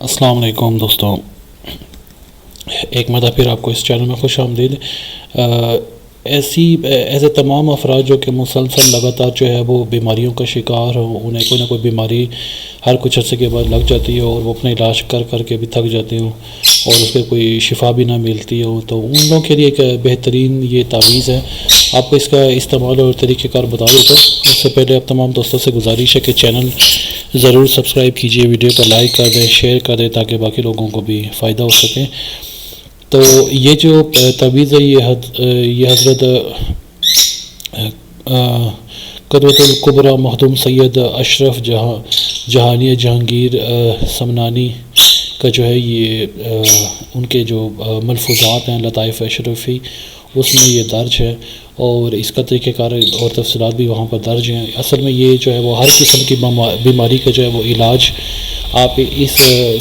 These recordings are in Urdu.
السلام علیکم دوستوں، ایک مرتبہ پھر آپ کو اس چینل میں خوش آمدید۔ ایسے تمام افراد جو کہ مسلسل لگاتار جو ہے وہ بیماریوں کا شکار ہو، انہیں کوئی نہ کوئی بیماری ہر کچھ عرصے کے بعد لگ جاتی ہے اور وہ اپنا علاج کر کے بھی تھک جاتے ہوں اور اس کے کوئی شفا بھی نہ ملتی ہو، تو ان لوگوں کے لیے ایک بہترین یہ تعویذ ہے۔ آپ کو اس کا استعمال اور طریقہ کار بتا دیتا ہوں۔ اس سے پہلے آپ تمام دوستوں سے گزارش ہے کہ چینل ضرور سبسکرائب کیجئے، ویڈیو کو لائک کر دیں، شیئر کر دیں تاکہ باقی لوگوں کو بھی فائدہ ہو سکے۔ تو یہ جو تعویذ ہے یہ حضرت قدوۃ الکبریٰ مخدوم سید اشرف جہانیہ جہانگیر سمنانی کا جو ہے یہ ان کے جو ملفوظات ہیں لطائف اشرفی، اس میں یہ درج ہے اور اس کا طریقہ کار اور تفصیلات بھی وہاں پر درج ہیں۔ اصل میں یہ جو ہے وہ ہر قسم کی بیماری کا جو ہے وہ علاج آپ اس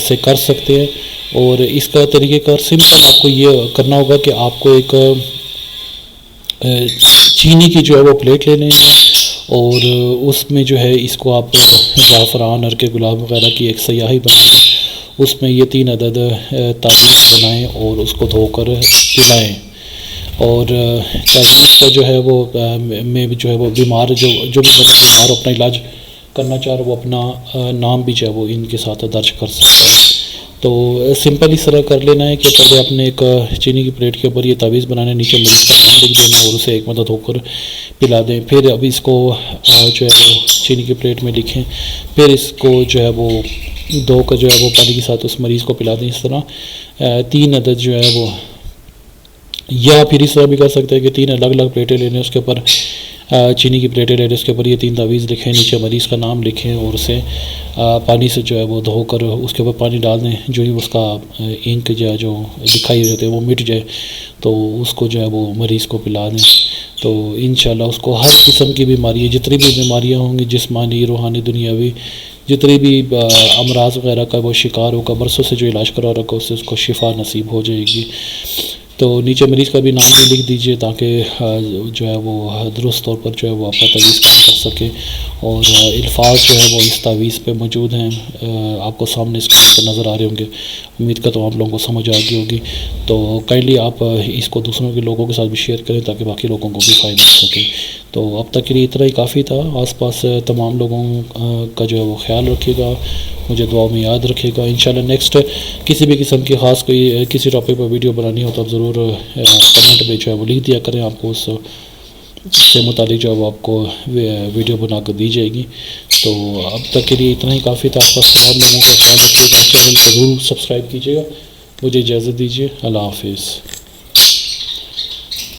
سے کر سکتے ہیں، اور اس کا طریقہ کار سمپل آپ کو یہ کرنا ہوگا کہ آپ کو ایک چینی کی جو ہے وہ پلیٹ لے لیں گے اور اس میں جو ہے اس کو آپ زعفران، ارک گلاب وغیرہ کی ایک سیاہی بنا لیں، اس میں یہ 3 عدد تعویذ بنائیں اور اس کو دھو کر پلائیں۔ اور تعویذ کا جو ہے وہ میں جو ہے وہ بیمار جو بھی بیمار اپنا علاج کرنا چاہ رہا وہ اپنا نام بھی جو ہے وہ ان کے ساتھ درج کر سکتا ہے۔ تو سمپل اس طرح کر لینا ہے کہ پہلے اپنے ایک چینی کی پلیٹ کے اوپر یہ تعویذ بنانا ہے، نیچے مریض کا نام لکھ دینا اور اسے ایک مدد ہو کر پلا دیں۔ پھر اب اس کو جو ہے وہ چینی کی پلیٹ میں لکھیں، پھر اس کو جو ہے وہ دھو کر جو ہے وہ پانی کے ساتھ اس مریض کو پلا دیں۔ اس طرح 3 عدد جو ہے وہ، یا پھر اس طرح بھی کر سکتے ہیں کہ 3 الگ الگ پلیٹیں لے لیں، اس کے اوپر چینی کی پلیٹیں لے لیں، اس کے اوپر یہ 3 تعویذ لکھیں، نیچے مریض کا نام لکھیں اور اسے پانی سے جو ہے وہ دھو کر اس کے اوپر پانی ڈال دیں۔ جو ہی اس کا انک جو دکھائی دیتے ہیں وہ مٹ جائے تو اس کو جو ہے وہ مریض کو پلا دیں۔ تو انشاءاللہ اس کو ہر قسم کی بیماری، جتنی بھی بیماریاں ہوں گی، جسمانی، روحانی، دنیاوی، جتنی بھی امراض وغیرہ کا وہ شکار ہوگا، برسوں سے جو علاج کرا رکھا اس سے اس کو شفا نصیب ہو جائے گی۔ تو نیچے مریض کا بھی نام بھی لکھ دیجئے تاکہ جو ہے وہ درست طور پر جو ہے وہ اپنا تعویذ کام کر سکے۔ اور الفاظ جو ہے وہ اس تعویذ پہ موجود ہیں، آپ کو سامنے اسکرین پر نظر آ رہے ہوں گے، امید کرتا ہوں آپ لوگوں کو سمجھ آ گئی ہوگی۔ تو کائنڈلی آپ اس کو دوسروں کے لوگوں کے ساتھ بھی شیئر کریں تاکہ باقی لوگوں کو بھی فائدہ ہو سکے۔ تو اب تک کے لیے اتنا ہی کافی تھا۔ آس پاس تمام لوگوں کا جو ہے وہ خیال رکھیے گا، مجھے دعاؤں میں یاد رکھے گا۔ انشاءاللہ نیکسٹ کسی بھی قسم کی خاص کوئی کسی ٹاپک پر ویڈیو بنانی ہو تو آپ ضرور کمنٹ میں جو ہے وہ لکھ دیا کریں، آپ کو اس سے متعلق جو ہے وہ آپ کو ویڈیو بنا کر دی جائے گی۔ تو اب تک کے لیے اتنا ہی کافی تھا۔ آپ کا تمام لوگوں کا خیال رکھیے گا، چینل ضرور سبسکرائب کیجیے گا۔ مجھے اجازت دیجیے، اللہ حافظ۔